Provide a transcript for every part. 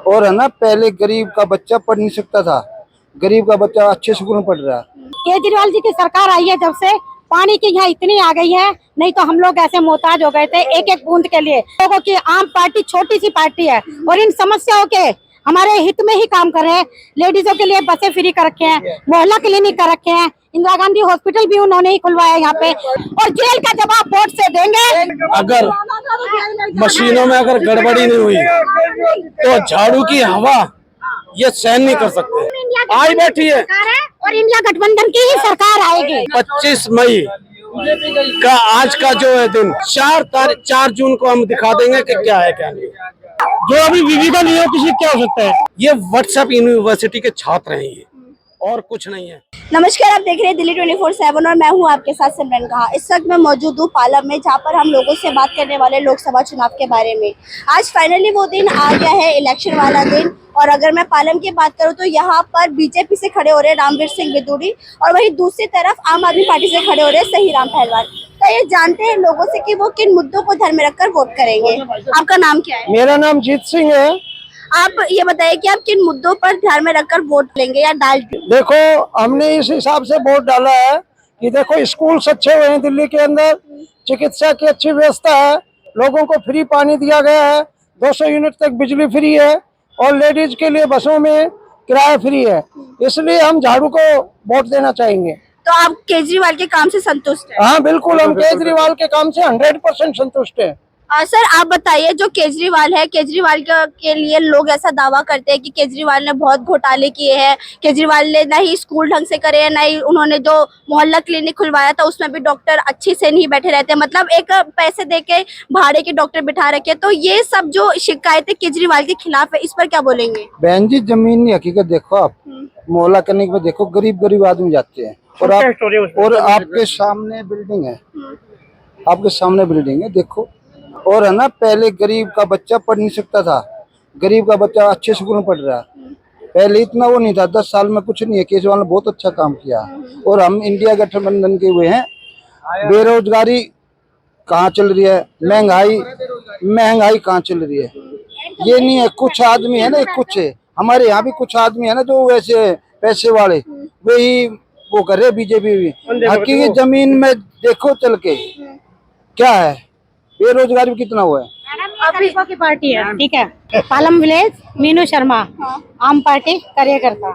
और है ना, पहले गरीब का बच्चा पढ़ नहीं सकता था, गरीब का बच्चा अच्छे स्कूल में पढ़ रहा है। केजरीवाल जी की सरकार आई है जब से पानी की यहाँ इतनी आ गई है, नहीं तो हम लोग ऐसे मोहताज हो गए थे एक एक बूंद के लिए। लोगों की आम पार्टी छोटी सी पार्टी है और इन समस्याओं के हमारे हित में ही काम कर रहे हैं। लेडीजों के लिए बसें फ्री कर रखे हैं, मोहल्ला क्लिनिक कर रखे हैं, इंदिरा गांधी हॉस्पिटल भी उन्होंने ही खुलवाया यहाँ पे, और जेल का जवाब वोट से देंगे। अगर मशीनों में अगर गड़बड़ी नहीं हुई तो झाड़ू की हवा ये सहन नहीं कर सकते। आई बैठी है और इंडिया गठबंधन की ही सरकार आएगी। 25 मई का आज का जो है दिन 4 जून को हम दिखा देंगे कि क्या है क्या नहीं। जो अभी विविधा नहीं हो किसी क्या हो सकता है। ये व्हाट्सएप यूनिवर्सिटी के छात्र हैं, ये और कुछ नहीं है। नमस्कार, आप देख रहे हैं दिल्ली 24/7 और मैं हूं आपके साथ सिमरन कहा। इस वक्त मैं मौजूद हूं पालम में, जहां पर हम लोगों से बात करने वाले लोकसभा चुनाव के बारे में। आज फाइनली वो दिन आ गया है, इलेक्शन वाला दिन। और अगर मैं पालम की बात करूं तो यहाँ पर बीजेपी से खड़े हो रहे रामवीर सिंह बिदूड़ी और वहीं दूसरी तरफ आम आदमी पार्टी से खड़े हो रहे सहीराम पहलवान। तो ये जानते हैं लोगों से कि वो किन मुद्दों को ध्यान में रखकर वोट करेंगे। आपका नाम क्या है? मेरा नाम जीत सिंह है। आप ये बताइए कि आप किन मुद्दों पर ध्यान में रखकर वोट लेंगे या डाल देंगे? देखो, हमने इस हिसाब से वोट डाला है कि देखो स्कूल अच्छे हुए हैं दिल्ली के अंदर, चिकित्सा की अच्छी व्यवस्था है, लोगों को फ्री पानी दिया गया है, 200 यूनिट तक बिजली फ्री है और लेडीज के लिए बसों में किराया फ्री है। इसलिए हम झाड़ू को वोट देना चाहेंगे। तो आप केजरीवाल के काम से संतुष्ट हैं? हाँ बिल्कुल, हम केजरीवाल के काम से 100% संतुष्ट हैं। सर आप बताइए, जो केजरीवाल है, केजरीवाल के लिए लोग ऐसा दावा करते हैं कि केजरीवाल ने बहुत घोटाले किए हैं, केजरीवाल ने ना ही स्कूल ढंग से करे हैं, ना ही उन्होंने जो मोहल्ला क्लिनिक खुलवाया था उसमें भी डॉक्टर अच्छे से नहीं बैठे रहते, मतलब एक पैसे देके भाड़े के डॉक्टर बिठा रखे। तो ये सब जो शिकायतें केजरीवाल के खिलाफ है, इस पर क्या बोलेंगे? बहन जी, जमीनी हकीकत देखो आप, मोहल्ला क्लिनिक में देखो, गरीब आदमी जाते हैं और आपके सामने बिल्डिंग है, आपके सामने बिल्डिंग है, देखो। और है ना, पहले गरीब का बच्चा पढ़ नहीं सकता था, गरीब का बच्चा अच्छे स्कूल में पढ़ रहा है। पहले इतना वो नहीं था, 10 साल में कुछ नहीं है। केजरीवाल ने बहुत अच्छा काम किया और हम इंडिया गठबंधन के हुए हैं। बेरोजगारी कहाँ चल रही है, महंगाई कहाँ चल रही है, ये नहीं है। कुछ आदमी है ना, कुछ है हमारे यहाँ भी कुछ आदमी है ना जो वैसे पैसे वाले, वही वो कर रहे बीजेपी भी। हकीकत जमीन में देखो चल के क्या है, बेरोजगारी भी कितना हुआ है। गरीबों की पार्टी है, ठीक है। पालम विलेज मीनू शर्मा, आम पार्टी कार्यकर्ता।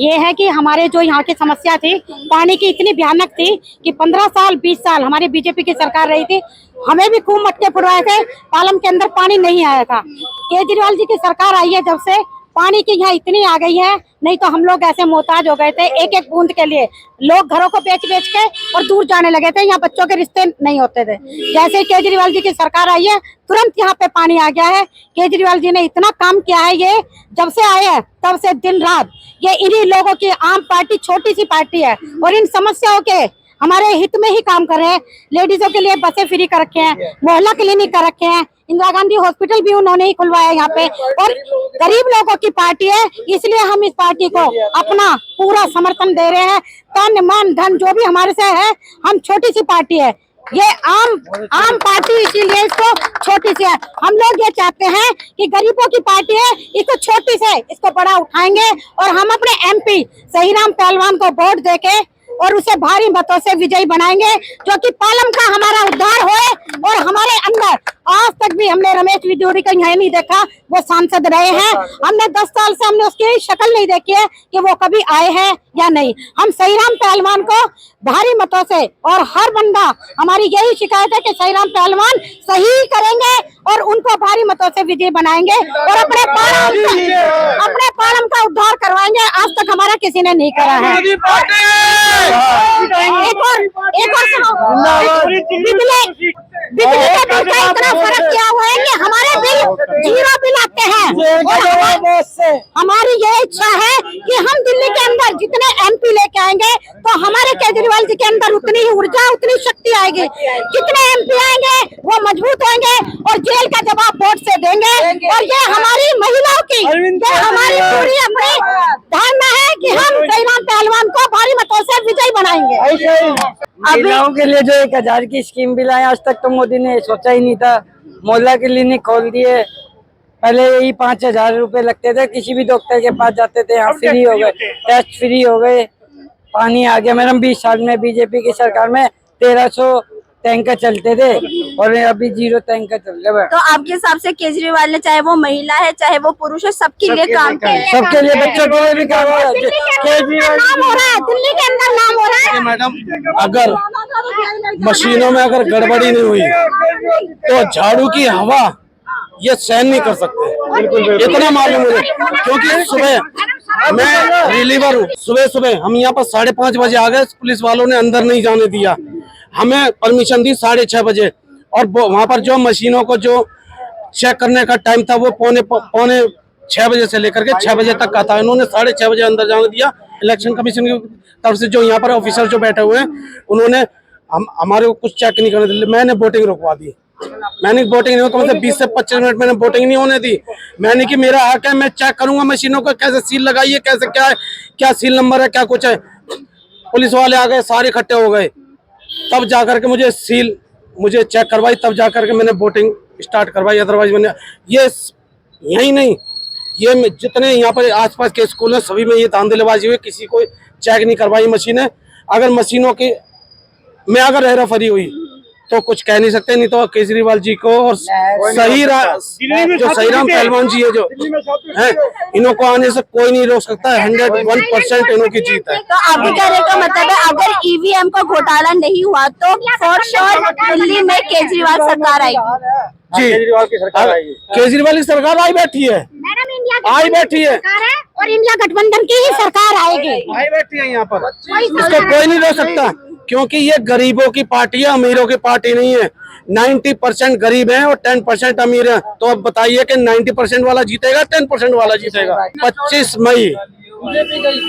ये है कि हमारे जो यहाँ की समस्या थी, पानी की इतनी भयानक थी कि 15 साल 20 साल हमारी बीजेपी की सरकार रही थी, हमें भी खूब मटके फुटवाए थे, पालम के अंदर पानी नहीं आया था। केजरीवाल जी की सरकार आई है जब से पानी की यहाँ इतनी आ गई है, नहीं तो हम लोग ऐसे मोहताज हो गए थे एक एक बूंद के लिए। लोग घरों को बेच के और दूर जाने लगे थे, यहाँ बच्चों के रिश्ते नहीं होते थे। जैसे केजरीवाल जी की सरकार आई है, तुरंत यहाँ पे पानी आ गया है। केजरीवाल जी ने इतना काम किया है, ये जब से आए हैं तब से दिन रात ये इन्हीं लोगों की आम पार्टी छोटी सी पार्टी है और इन समस्याओं के हमारे हित में ही काम कर रहे हैं। लेडीजों के लिए बसें फ्री कर रखे हैं, मोहल्ला क्लिनिक कर रखे हैं, इंदिरा गांधी हॉस्पिटल भी उन्होंने ही खुलवाया यहाँ पे, और गरीब लोगों की पार्टी है, इसलिए हम इस पार्टी को अपना पूरा समर्थन दे रहे हैं। तन मन धन जो भी हमारे से है, हम छोटी सी पार्टी है, ये आम पार्टी, इसीलिए इसको छोटी सी है। हम लोग ये चाहते हैं कि गरीबों की पार्टी है, इसको छोटी से इसको बड़ा उठाएंगे और हम अपने MP सहीराम पहलवान को वोट देके और उसे भारी मतों से विजयी बनाएंगे, जो कि पालम का हमारा उद्धार होए। और हमारे अंदर आज तक भी हमने रमेश बिदूड़ी को यहाँ नहीं देखा, वो सांसद रहे हैं, हमने 10 साल से हमने उसकी शक्ल नहीं देखी है कि वो कभी आए हैं या नहीं। हम सहीराम पहलवान को भारी मतों से, और हर बंदा, हमारी यही शिकायत है कि सहीराम पहलवान सही करेंगे और उनको भारी मतों से विजयी बनाएंगे और अपने पालम का उद्धार करवाएंगे। आज तक हमारा किसी ने नहीं करा है। एक और सुनो, बिजली के बिल का इतना फर्क किया हुआ है कि हमारे बिल 0 बिल आते हैं। और हमारी ये इच्छा है कि हम दिल्ली के अंदर जितने MP लेके आएंगे तो हमारे केजरीवाल जी के अंदर उतनी ही ऊर्जा, उतनी शक्ति आएगी। जितने MP आएंगे वो मजबूत होंगे और जेल का जवाब वोट से देंगे। और ये हमारी महिलाओं की, ये हमारी पूरी अपनी धारणा है कि हम सहीराम पहलवान को भारी मतों से विजयी बनाएंगे। महिलाओं के लिए जो 1000 की स्कीम भी लाए, आज तक तो मोदी ने सोचा ही नहीं था। मोहल्ला क्लिनिक खोल दिए, पहले यही 5,000 रुपए लगते थे, किसी भी डॉक्टर के पास जाते थे, यहाँ फ्री हो गए, टेस्ट फ्री हो गए। पानी आ गया मैडम, 20 साल में बीजेपी की सरकार में 1300 टैंकर चलते थे और अभी 0 टैंकर चल रहे। तो आपके हिसाब से केजरीवाल ने, चाहे वो महिला है चाहे वो पुरुष है, सबके लिए काम किया है। सबके लिए, बच्चों के लिए भी काम हो रहा है। केजरीवाल नाम हो रहा है, दिल्ली के अंदर नाम हो रहा है। मैडम अगर मशीनों में अगर गड़बड़ी नहीं हुई तो झाड़ू की हवा ये सहन नहीं कर सकते, इतना मालूम है। क्योंकि सुबह मैं रिलीवर हूँ, सुबह सुबह हम यहाँ पर 5:30 बजे आ गए, पुलिस वालों ने अंदर नहीं जाने दिया, हमें परमिशन दी 6:30 बजे। और वहाँ पर जो मशीनों को जो चेक करने का टाइम था वो पौने 6 बजे से लेकर के 6 बजे तक का था, इन्होंने 6:30 बजे अंदर जाने दिया। इलेक्शन कमीशन की तरफ से जो यहाँ पर ऑफिसर जो बैठे हुए हैं उन्होंने हमारे को कुछ चेक नहीं करने दिया। मैंने वोटिंग रुकवा दी, मैंने वोटिंग नहीं, कम से 20 से 25 मिनट मैंने वोटिंग नहीं होने दी। मैंने कि मेरा हक है, मैं चेक करूंगा मशीनों का कैसे सील लगाई है, कैसे क्या है, क्या सील नंबर है, क्या कुछ है। पुलिस वाले आ गए, सारे इकट्ठे हो गए, तब जाकर के मुझे चेक करवाई, तब जाकर के मैंने वोटिंग स्टार्ट करवाई। अदरवाइज मैंने ये यही नहीं, ये जितने यहाँ पर आसपास के स्कूल हैं सभी में ये धांधलेबाजी हुई, किसी को चेक नहीं करवाई मशीनें। अगर मशीनों की मैं अगर हेराफेरी हुई तो कुछ कह नहीं सकते, नहीं तो केजरीवाल जी को और सहीराम पहलवान जी है जो है, इन्हों को आने से कोई नहीं रोक सकता है। 101% इन्हों की जीत है। तो आपके कहने का मतलब है अगर ईवीएम का घोटाला नहीं हुआ तो फॉर श्योर दिल्ली में केजरीवाल सरकार आएगी। जी, केजरीवाल की सरकार आई बैठी है, मैडम इंडिया आई बैठी है और इंडिया गठबंधन की ही सरकार आएगी, आई बैठी है यहाँ पर, इसको कोई नहीं रोक सकता। क्योंकि ये गरीबों की पार्टी है, अमीरों की पार्टी नहीं है। 90% गरीब हैं और 10% अमीर हैं। तो अब बताइए कि 90% वाला जीतेगा, 10% वाला जीतेगा। 25 मई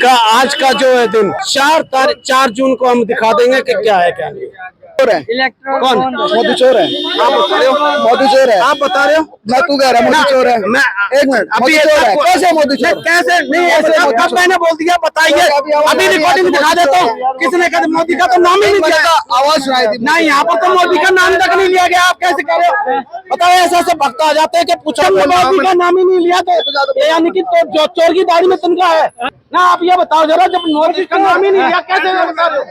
का आज का जो है दिन, 4 जून को हम दिखा देंगे कि क्या है क्या नहीं। कौन मोदी चोर है? आप बता रहे हो, मोदी चोर है। आप बता रहे हो, मैं तू कह रहा मोदी चोर है। मैं एक मिनट, अभी मोदी चोर है, कैसे मोदी चोर? कैसे नहीं, ऐसे कब मैंने बोल दिया बताइए, अभी रिकॉर्डिंग दिखा देता हूँ। किसने कहा मोदी का तो नाम ही नहीं दिया, आवाज सुनाई दी नहीं यहाँ पर तो मोदी का नाम तक नहीं लिया गया। आप कैसे कह रहे हो? बताओ, ऐसे ऐसे भक्त आ जाते हैं कि पूछो मोदी का नाम ही नहीं लिया तो यानी कि तो चोर की दाढ़ी में तिनका है ना। आप ये बताओ जरा, जब मोदी का नाम ही नहीं लिया कैसे बता रहे हो?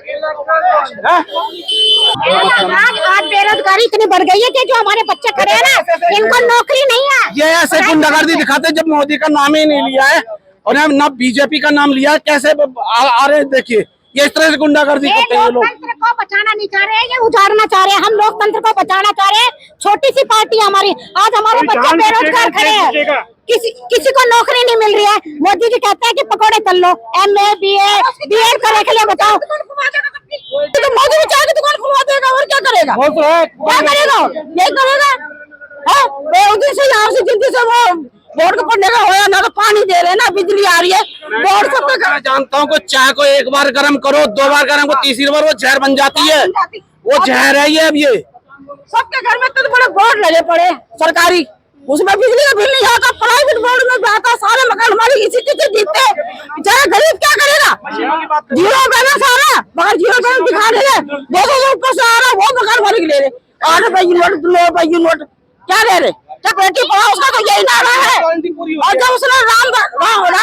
आज बेरोजगारी इतनी बढ़ गई है कि जो हमारे बच्चे खड़े हैं ना, इनको नौकरी नहीं है। ये ऐसे गुंडागर्दी दिखाते जब मोदी का नाम ही नहीं लिया है और ना बीजेपी का नाम लिया है, कैसे आ रहे हैं। देखिए ये इस तरह से गुंडागर्दी करते हैं लोग। लोकतंत्र को बचाना नहीं चाह रहे हैं, ये उजाड़ना चाह रहे हैं। हम लोकतंत्र को बचाना चाह रहे हैं। छोटी सी पार्टी हमारी, आज हमारे बच्चे बेरोजगार खड़े हैं, किसी को नौकरी नहीं मिल रही है। मोदी जी कहते हैं कि पकौड़े तल लो, MA BEd करे के लिए बताओ, तो मोदी भी चाहे दुकान खुलवा देगा और क्या करेगा? क्या करेगा? यही करेगा। उसी से यहाँ से जल्दी से वो बोर्ड को पढ़ने का होया ना, तो पानी दे रहे ना, बिजली आ रही है, बोर्ड सब मैं जानता हूँ कि चाय को एक बार गर्म करो, 2 बार गर्म करो, तीसरी बार वो जहर बन जाती है। वो जहर है ये। अब ये सबके घर में तो बड़े बोर्ड लगे पड़े सरकारी, उसमें बिजली का बिल नहीं आता, प्राइवेट बोर्ड में आता, सारे मकान हमारे इसी से जीतते। बेचारा गरीब क्या करेगा? जीरो बैलेंस आ रहा, मगर जीरो बैलेंस दिखा दे रहे, 200 ऊपर से आ रहा, वो मकान वाले ले रहे, 8 रुपए की नोट, 9 रुपए की नोट, क्या ले रहे? क्या बेटी पढ़ाओ, उसका तो यही नारा है। और जब उसने राम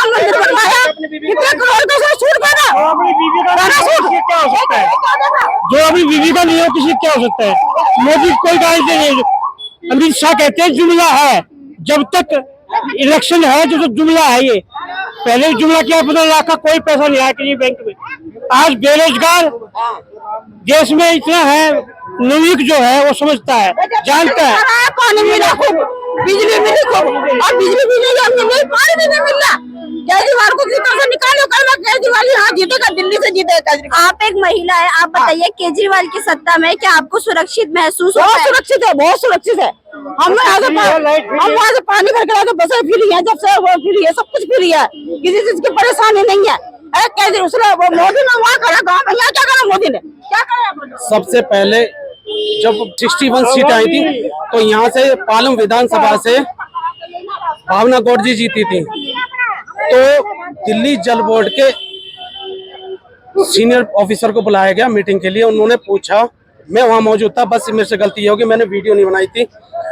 मंदिर बनवाया, कितने करोड़ का छूट देना, जो अभी बीवी का नहीं हो किसी क्या हो सकता है? मोदी कोई गारंटी नहीं। अमित शाह कहते हैं जुमला है, जब तक इलेक्शन है जब तक जुमला है। ये पहले जुमला किया, 15 लाख का कोई पैसा नहीं आया किसी बैंक में। आज बेरोजगार देश में इतना है, नागरिक जो है वो समझता है, जानता है। पानी मिला खूब, बिजली मिली खूब, और बिजली भी नहीं, पानी भी नहीं मिल रहा। केजरीवाल को किसी से निकालो, करना केजरीवाल यहाँ जीतेगा, दिल्ली से जीतेगा। आप एक महिला है, आप बताइए केजरीवाल की सत्ता में क्या आपको सुरक्षित महसूस होता बहुत है? सुरक्षित है, बहुत सुरक्षित है। हम वहाँ से पानी भर के लाते, बसें फ्री है, जब से वो फ्री है, सब कुछ फ्री है, किसी चीज की परेशानी नहीं है। मोदी ने वहाँ करा, गाँव में यहाँ क्या करा मोदी ने, क्या करा? सबसे पहले जब 61 सीट आई थी तो यहाँ से पालम विधानसभा से भावना गौड़ जी जीती थी। तो दिल्ली जल बोर्ड के सीनियर ऑफिसर को बुलाया गया मीटिंग के लिए। उन्होंने पूछा, मैं वहां मौजूद था, बस मेरे से गलती ये होगी, मैंने वीडियो नहीं बनाई थी।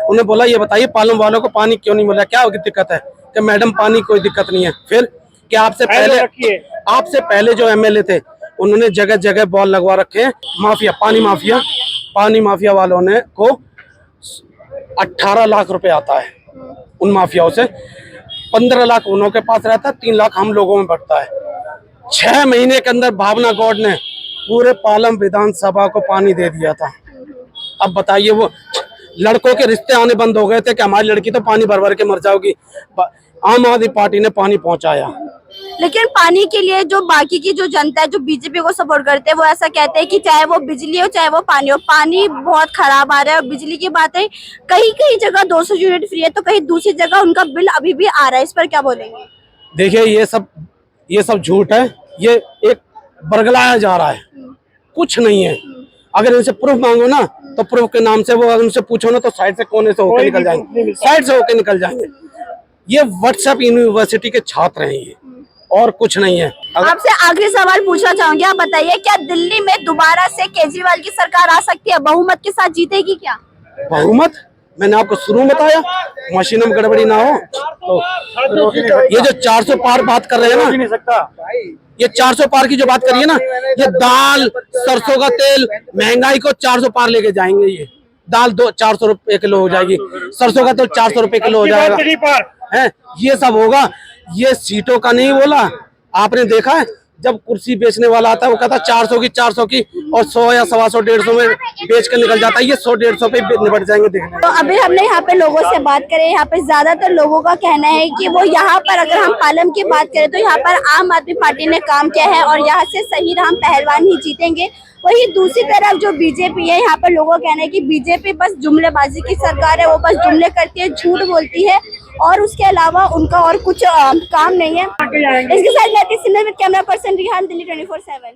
उन्होंने बोला ये बताइए पालम वालों को पानी क्यों नहीं मिला, क्या दिक्कत है? कि मैडम पानी कोई दिक्कत नहीं है। फिर कि आपसे पहले जो एमएलए थे उन्होंने जगह जगह बॉल लगवा रखे हैं। माफिया, पानी माफिया वालों ने को 18 लाख रुपए आता है उन माफियाओं से, 15 लाख उन्हों के पास रहता है, 3 लाख हम लोगों में बढ़ता है। 6 महीने के अंदर भावना गौड़ ने पूरे पालम विधानसभा को पानी दे दिया था। अब बताइए, वो लड़कों के रिश्ते आने बंद हो गए थे कि हमारी लड़की तो पानी भर भर के मर जाओगी, आम आदमी पार्टी ने पानी पहुंचाया। लेकिन पानी के लिए जो बाकी की जो जनता है जो बीजेपी को सपोर्ट करते हैं वो ऐसा कहते हैं कि चाहे वो बिजली हो चाहे वो पानी बहुत खराब आ रहा है। और बिजली की बात है, कहीं कहीं जगह 200 यूनिट फ्री है तो कहीं दूसरी जगह उनका बिल अभी भी आ रहा है। इस पर क्या बोलेंगे? देखिए ये सब झूठ है, ये एक बरगलाया जा रहा है, कुछ नहीं है। अगर इनसे प्रूफ मांगो ना तो प्रूफ के नाम से वो अगर उनसे पूछो ना तो साइड से कोने से होकर निकल जाएंगे, ये व्हाट्सएप यूनिवर्सिटी के छात्र हैं ये, और कुछ नहीं है। आपसे आखिरी सवाल पूछना चाहूंगी, आप बताइए क्या दिल्ली में दोबारा से केजरीवाल की सरकार आ सकती है? बहुमत के साथ जीतेगी क्या? बहुमत मैंने आपको शुरू में बताया, मशीनों में गड़बड़ी ना हो तो ये जो 400 पार बात कर रहे हैं ना, ये 400 पार की जो बात करिए ना, ये दाल सरसों का तेल महंगाई को 400 पार लेके जाएंगे। ये दाल 400 रुपए किलो हो जाएगी, सरसों का तेल 400 रुपए किलो हो जाएगा, है ये सब होगा। ये सीटों का नहीं बोला, आपने देखा है जब कुर्सी बेचने वाला आता है वो कहता 400 की और 100 या 125 150 में बेच कर निकल जाता है, ये 100-150 पे निपट जाएंगे। देखने तो अभी हमने यहाँ पे लोगों से बात करें, यहाँ पे ज्यादातर लोगों का कहना है कि वो यहाँ पर अगर हम पालम की बात करें तो यहाँ पर आम आदमी पार्टी ने काम किया है और यहाँ से सही राम पहलवान ही जीतेंगे। वही दूसरी तरफ जो बीजेपी है, यहाँ पर लोगों का कहना है कि बीजेपी बस जुमलेबाजी की सरकार है, वो बस जुमले करती है, झूठ बोलती है और उसके अलावा उनका और कुछ काम नहीं है। इसके साथ कैमरा पर्सन रिहान, दिल्ली 24/7।